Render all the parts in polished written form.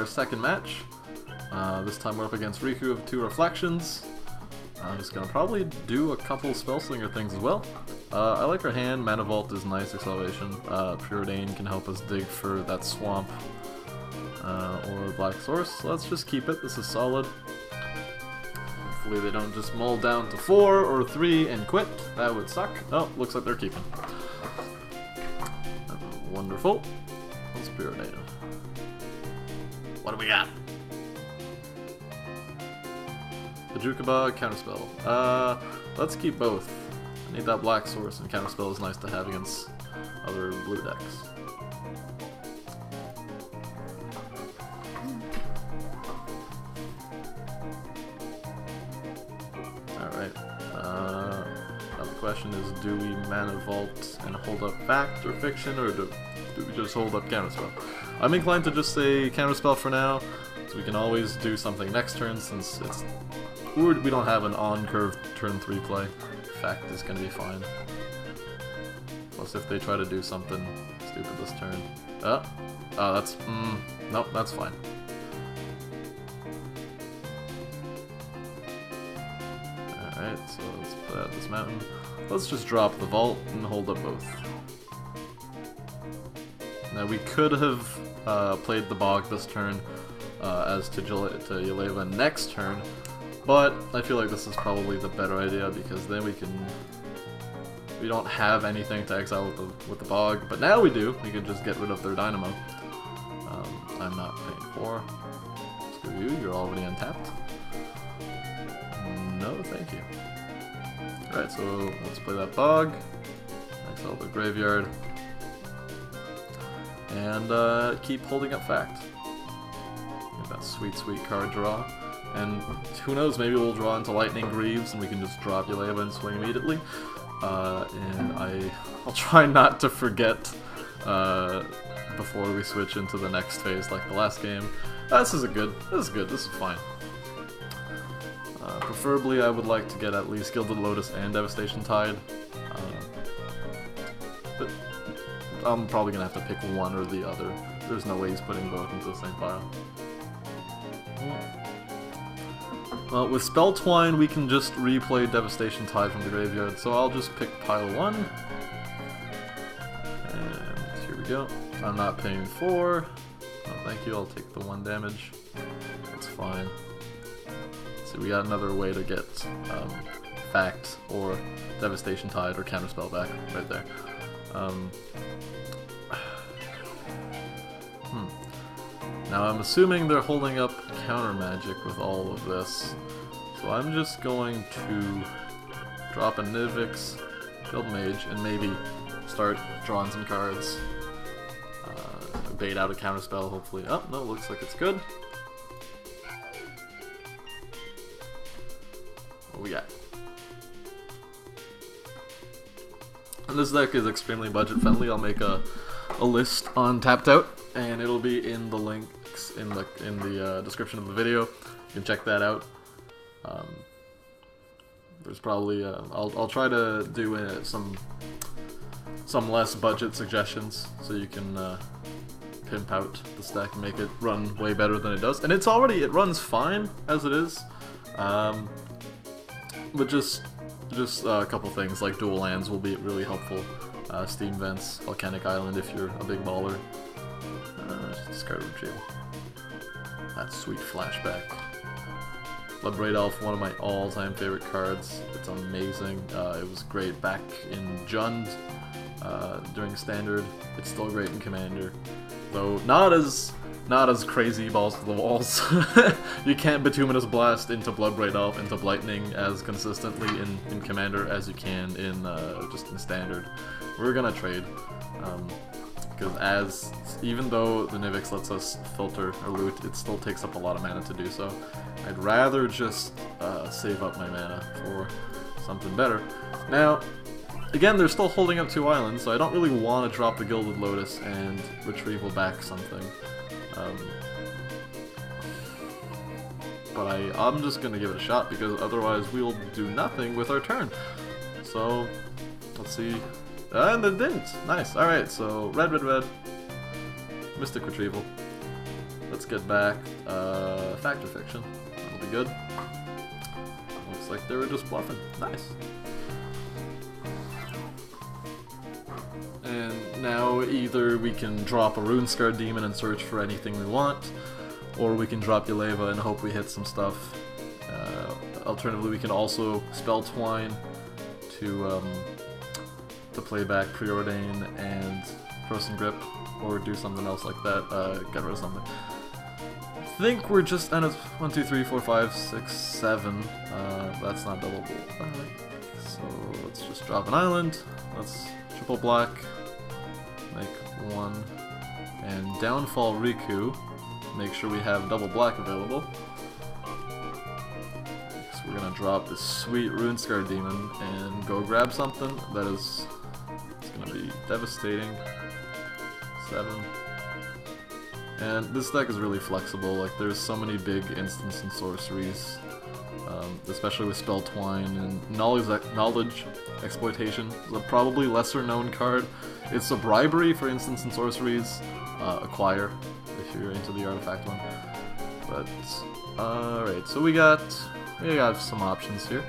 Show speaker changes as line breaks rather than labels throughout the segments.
our second match. This time we're up against Riku of 2 Reflections. I'm just gonna probably do a couple Spell Slinger things as well. I like her hand. Mana Vault is nice acceleration. Preordain can help us dig for that swamp or Black Source. So let's just keep it. This is solid. Hopefully they don't just mull down to 4 or 3 and quit. That would suck. Oh, looks like they're keeping. Wonderful. Let's Preordain. What do we got? Jukaba, Counterspell. Let's keep both. I need that Black Source, and Counterspell is nice to have against other blue decks. Alright. Now the question is, do we Mana Vault and hold up Fact or Fiction, or do we just hold up Counterspell? I'm inclined to just say Counterspell for now, so we can always do something next turn since we don't have an on-curve turn 3 play. Fact is going to be fine. Plus if they try to do something stupid this turn. That's... nope, that's fine. Alright, so let's put out this mountain. Let's just drop the vault and hold up both. Now we could have played the bog this turn as to Jeleva next turn, but I feel like this is probably the better idea because then we don't have anything to exile with the bog, but now we do. We can just get rid of their dynamo. I'm not paying 4. Screw you, you're already untapped. No, thank you. Alright, so let's play that bog. Exile the graveyard. And keep holding up Fact. Get that sweet, sweet card draw. And who knows, maybe we'll draw into Lightning Greaves and we can just drop Jeleva and swing immediately. And I'll try not to forget before we switch into the next phase like the last game. This is good, this is fine. Preferably I would like to get at least Gilded Lotus and Devastation Tide. But I'm probably gonna have to pick one or the other. There's no way he's putting both into the same pile. Well, with Spell Twine, we can just replay Devastation Tide from the graveyard, so I'll just pick pile 1. And here we go. I'm not paying 4. Oh, thank you, I'll take the 1 damage. That's fine. So we got another way to get Fact or Devastation Tide or Counterspell back right there. Now I'm assuming they're holding up counter magic with all of this, so I'm just going to drop a Nivix, build Mage, and maybe start drawing some cards. Bait out a Counterspell, hopefully. Oh, no, looks like it's good. What we got? And this deck is extremely budget friendly. I'll make a list on Tapped Out, and it'll be in the links in the description of the video. You can check that out. There's probably I'll try to do some less budget suggestions so you can pimp out this deck and make it run way better than it does. And it runs fine as it is, but just a couple things like dual lands will be really helpful. Steam Vents, Volcanic Island if you're a big baller. Discard Retrieval. That sweet flashback. Bloodbraid Elf, one of my all-time favorite cards. It's amazing. It was great back in Jund during Standard. It's still great in Commander, though not as crazy balls to the walls. You can't Bituminous Blast into Bloodbraid Elf into Blightning as consistently in Commander as you can in just in Standard. We're gonna trade, because even though the Nivix lets us filter or loot, it still takes up a lot of mana to do so. I'd rather just save up my mana for something better. Now, again, they're still holding up 2 islands, so I don't really want to drop the Gilded Lotus and retrieval back something. But I'm just gonna give it a shot because otherwise we'll do nothing with our turn. So, let's see. And it didn't! Nice, alright, so red. Mystic Retrieval. let's get back Factor Fiction. That'll be good. Looks like they were just bluffing. Nice. And now either we can drop a Runescarred Demon and search for anything we want, or we can drop Jeleva and hope we hit some stuff. Alternatively, we can also spell Twine to play back Preordain and Frozen Grip, or do something else like that. Get rid of something. I think we're just and it's 1, 2, 3, 4, 5, 6, 7. That's not doubleable. So let's just drop an island. Let's triple black. Make 1 and downfall Riku. Make sure we have double black available. So we're gonna drop this sweet Runescarred Demon and go grab something that is gonna be devastating. 7. And this deck is really flexible. Like there's so many big instants and sorceries, especially with Spell Twine and Knowledge Exploitation. Is a probably lesser known card. It's a bribery for instants and sorceries. Acquire if you're into the artifact one. But alright, so we got some options here.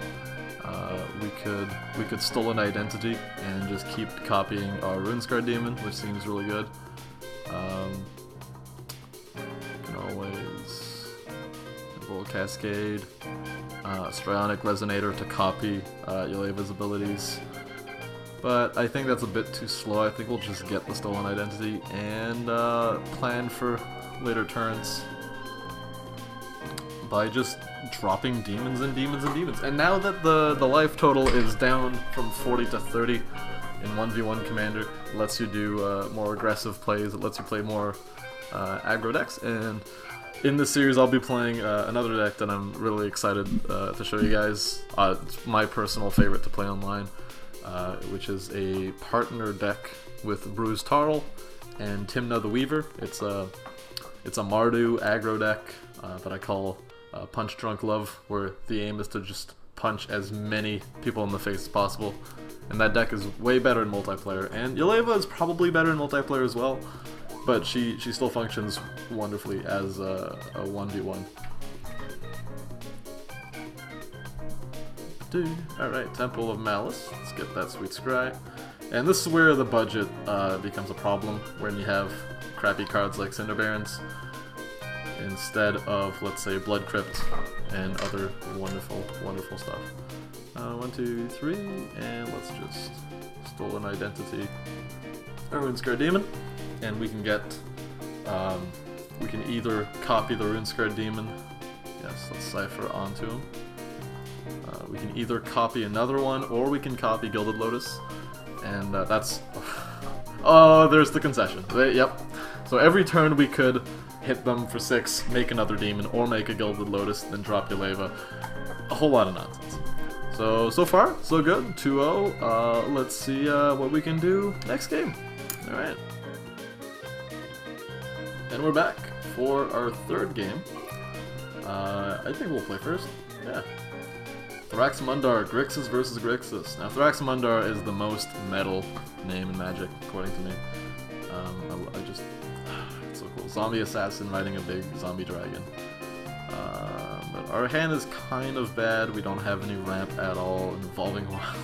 We could Stolen Identity and just keep copying our Runescarred Demon, which seems really good. Can always roll Cascade, Strionic Resonator to copy Yeleva's abilities. But I think that's a bit too slow. I think we'll just get the Stolen Identity and plan for later turns by just dropping demons and demons and demons. And now that the life total is down from 40 to 30 in 1v1 Commander, it lets you do more aggressive plays, it lets you play more aggro decks, and in this series I'll be playing another deck that I'm really excited to show you guys. It's my personal favorite to play online, which is a partner deck with Bruised Tarl and Timna the Weaver. It's a Mardu aggro deck that I call Punch Drunk Love, where the aim is to just punch as many people in the face as possible. And that deck is way better in multiplayer, and Jeleva is probably better in multiplayer as well, but she still functions wonderfully as a 1v1. Alright, Temple of Malice. Let's get that sweet scry. And this is where the budget becomes a problem, when you have crappy cards like Cinder Barons instead of, let's say, Blood Crypt and other wonderful, wonderful stuff. 1, 2, 3, and let's just Stolen Identity our Runescarred Demon, and we can get, we can either copy the Runescarred Demon, yes, let's Cipher onto him. We can either copy another one, or we can copy Gilded Lotus, and that's, oh, there's the concession. Yep. So every turn we could hit them for 6, make another demon, or make a Gilded Lotus, then drop Jeleva. A whole lot of nonsense. So far, so good. 2-0. Let's see what we can do next game. Alright. And we're back for our third game. I think we'll play first. Yeah. Thraxmundar, Grixis versus Grixis. Now, Thraxmundar is the most metal name in Magic, according to me. I just... it's so cool. Zombie assassin riding a big zombie dragon. But our hand is kind of bad. We don't have any ramp at all involving wild.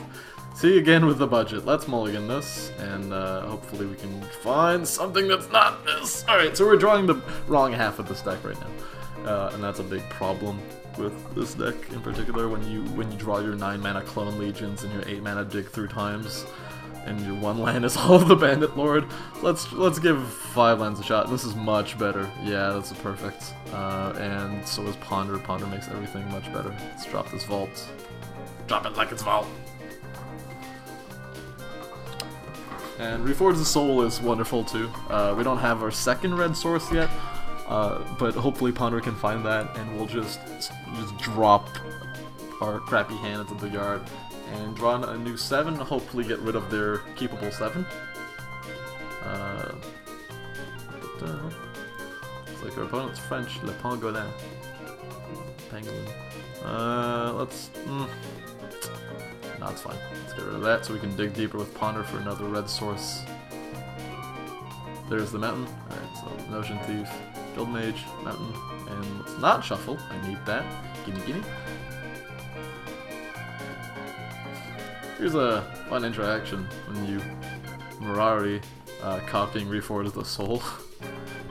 See you again with the budget. Let's mulligan this, and hopefully we can find something that's not this. Alright, so we're drawing the wrong half of this deck right now. And that's a big problem with this deck in particular, when you draw your 9 mana Clone Legions and your 8 mana Dig Through Times, and your 1 land is all of the Bandit Lord. Let's give 5 lands a shot, and this is much better. Yeah, that's perfect. And so is Ponder. Ponder makes everything much better. Let's drop this Vault. Drop it like it's Vault. And Reforge the Soul is wonderful too. We don't have our second red source yet, but hopefully Ponder can find that, and we'll just drop our crappy hand into the yard and draw a new 7, hopefully get rid of their keepable 7. It's like our opponent's French, Le Pangolin. Pangolin. Let's... no, it's fine. Let's get rid of that so we can dig deeper with Ponder for another red source. There's the mountain. Alright, so Notion Thief. Guild Mage, Mountain, and let's not shuffle. I need that. Gimme, gimme. Here's a fun interaction when you Mirari copying Reforge the Soul.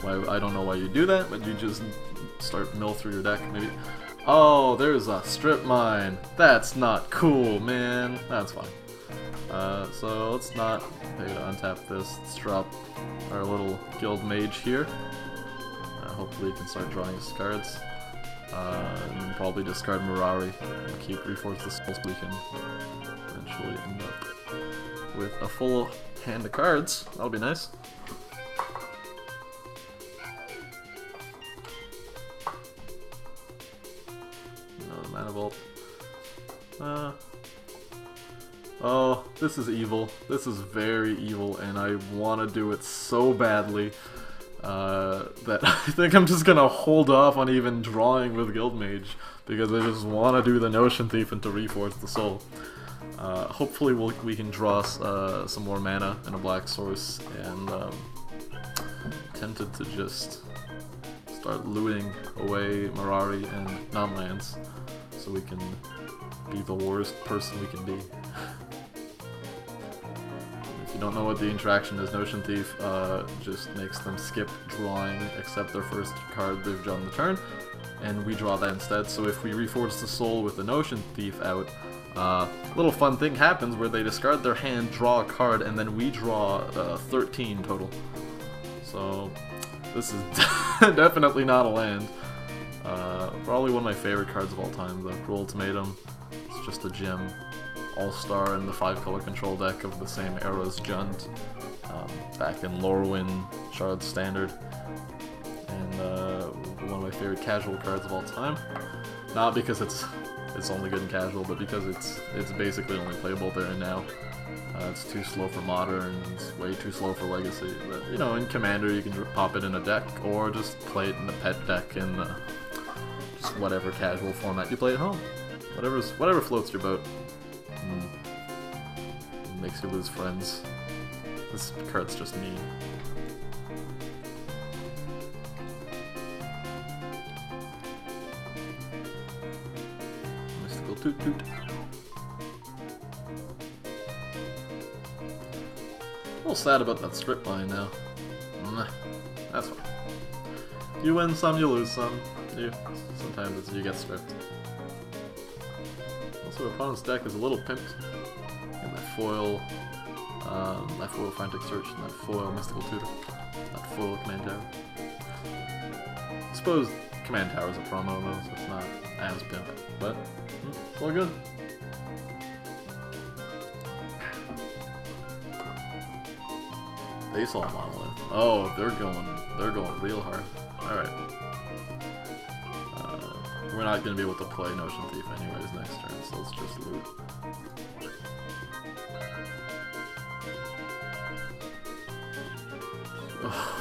I don't know why you do that, but you just start mill through your deck, maybe. Oh, there's a strip mine. That's not cool, man. That's fine. So let's not pay to untap this. Let's drop our little Guild Mage here. Hopefully he can start drawing his cards. And probably discard Mirari and keep Reforge the Soul so we can eventually end up with a full hand of cards. That'll be nice. Another Mana Vault. Oh, this is evil. This is very evil, and I want to do it so badly that I think I'm just gonna hold off on even drawing with Guildmage because I just want to do the Notion Thief into Reforge the Soul. Hopefully we can draw some more mana and a black source, and tempted to just start looting away Mirari and non-lands so we can be the worst person we can be. If you don't know what the interaction is, Notion Thief just makes them skip drawing except their first card they've drawn the turn, and we draw that instead. So if we Reforge the Soul with the Notion Thief out, a little fun thing happens where they discard their hand, draw a card, and then we draw 13 total. So this is definitely not a land. Probably one of my favorite cards of all time, the Cruel Ultimatum. It's just a gem. All-star in the 5-color control deck of the same era as Jund, back in Lorwyn, Shard Standard, and one of my favorite casual cards of all time. Not because it's only good in casual, but because it's basically only playable there and now. It's too slow for Modern, it's way too slow for Legacy, but you know, in Commander you can pop it in a deck, or just play it in the pet deck in just whatever casual format you play at home. Whatever floats your boat. Makes you lose friends. This card's just mean. Mystical Toot Toot. A little sad about that strip line now. That's fine. You win some, you lose some. Sometimes you get stripped. Also, our opponent's deck is a little pimped. And that foil Frantic Search, and that foil Mystical Tutor, that foil Command Tower. I suppose Command Tower is a promo though, so it's not as pimp, but it's all good. Base all monolith. Oh, they're going real hard. Alright. We're not going to be able to play Notion Thief anyways next turn, so let's just loot.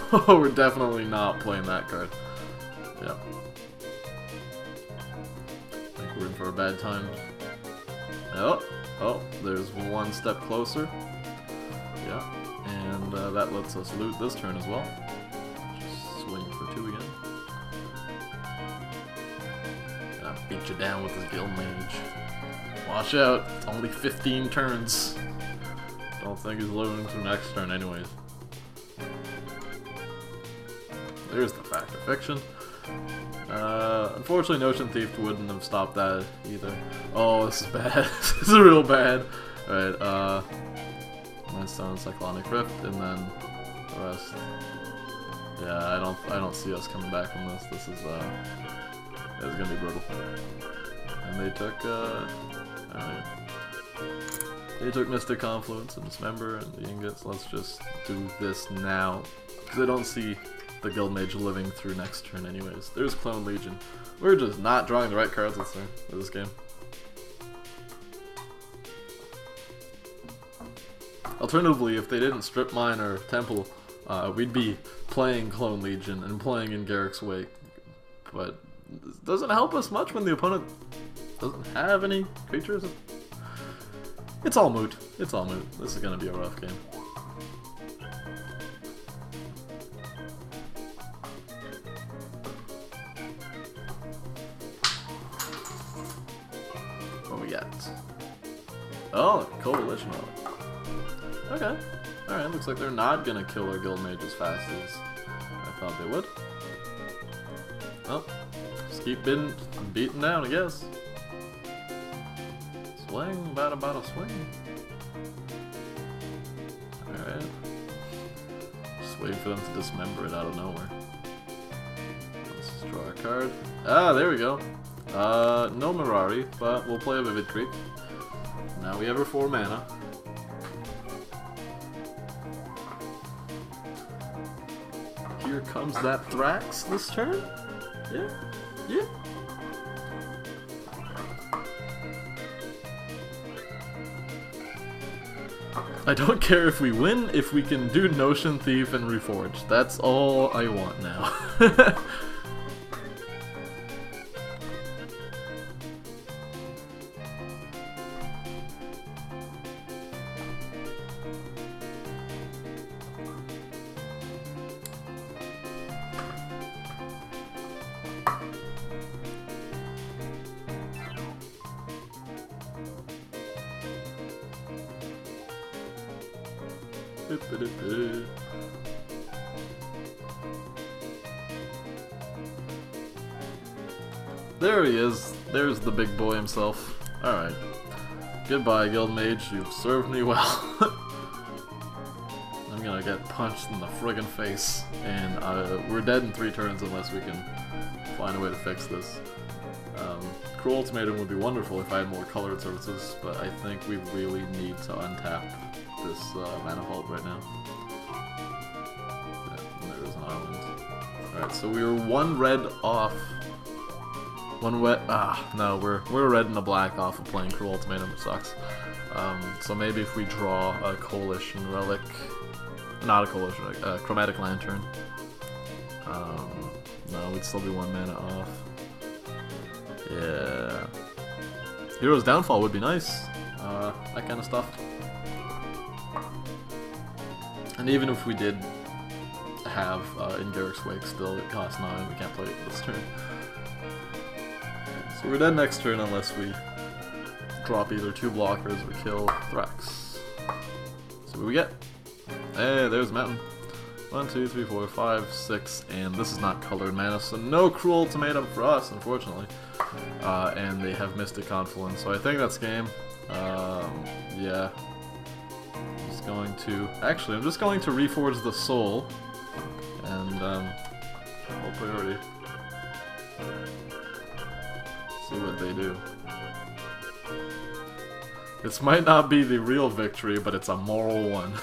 Oh, we're definitely not playing that card. Yep. I think we're in for a bad time. Oh, there's one step closer. Yeah, and that lets us loot this turn as well. Just swing for 2 again. Beat you down with his Guild Mage. Watch out, it's only 15 turns. Don't think he's living through next turn anyways. There's the Fact or Fiction. Unfortunately, Notion Thief wouldn't have stopped that either. Oh, this is bad. This is real bad. Alright, Mindstone, Cyclonic Rift, and then the rest. Yeah, I don't see us coming back from this. This is gonna be brutal. And they took Mystic Confluence and Dismember and the Ingots. Let's just do this now, because I don't see the Guild Mage living through next turn anyways. There's Clone Legion. We're just not drawing the right cards this turn for this game. Alternatively, if they didn't strip mine or Temple, we'd be playing Clone Legion and playing in Garrick's Wake. But it doesn't help us much when the opponent doesn't have any creatures. It's all moot. It's all moot. This is gonna be a rough game. Oh, coalition relic. Okay. Alright, looks like they're not gonna kill our guild mage as fast as I thought they would. Well, just keep beating down, I guess. Swing, bada swing. Alright. Just waiting for them to dismember it out of nowhere. Let's just draw a card. Ah, there we go. No Mirari, but we'll play a Vivid Creek. Now we have our 4 mana. Here comes that Thrax this turn. Yeah, yeah. I don't care if we win, if we can do Notion Thief and Reforge. That's all I want now. There he is. There's the big boy himself. Alright. Goodbye, Guild Mage. You've served me well. I'm gonna get punched in the friggin' face. And we're dead in 3 turns unless we can find a way to fix this. Cruel Ultimatum would be wonderful if I had more colored services, but I think we really need to untap this mana vault right now. Yeah, there is an island. Alright, so we were 1 red off. 1 wet. No, we're red and a black off of playing Cruel Ultimatum, which sucks. So maybe if we draw a Coalition Relic. Not a Coalition Relic, Chromatic Lantern. No, we'd still be 1 mana off. Yeah. Hero's Downfall would be nice. That kind of stuff. And even if we did have in Garrick's Wake still, it costs 9, we can't play it this turn. So we're dead next turn unless we drop either 2 blockers or kill Thrax. So what we get? Hey, there's Mountain. 1, 2, 3, 4, 5, 6, and this is not colored mana, so no Cruel Ultimatum for us, unfortunately. And they have Mystic Confluence, so I think that's game. Yeah. I'm just going to Reforge the Soul, and low priority. See what they do. This might not be the real victory, but it's a moral one.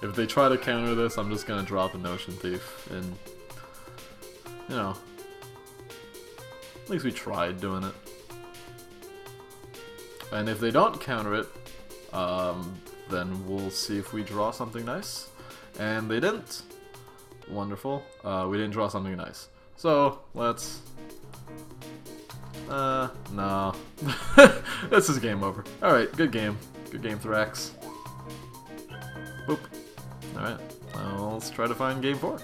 If they try to counter this, I'm just gonna drop a Notion Thief, and you know, at least we tried doing it. And if they don't counter it, then we'll see if we draw something nice. And they didn't. Wonderful. We didn't draw something nice. So let's. No. This is game over. Alright, good game. Good game, Thrax. Boop. Alright, let's try to find game 4.